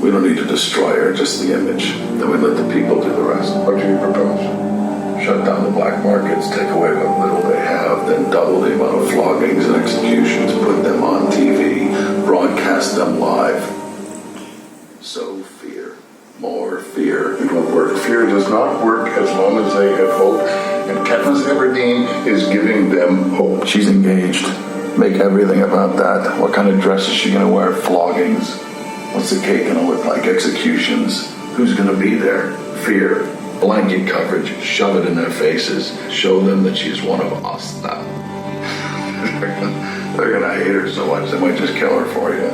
We don't need to destroy her, just the image. Then we let the people do the rest. What do you propose? Shut down the black markets, take away what little they have, then double the amount of floggings and executions, put them on TV, broadcast them live. Sow fear. More fear. It won't work. Fear does not work as long as they have hope. And Katniss Everdeen is giving them hope. She's engaged. Make everything about that. What kind of dress is she going to wear? Floggings. What's the cake going to look like? Executions. Who's going to be there? Fear. Blanket coverage. Shove it in their faces. Show them that she's one of us now. They're going to hate her so much they might just kill her for you.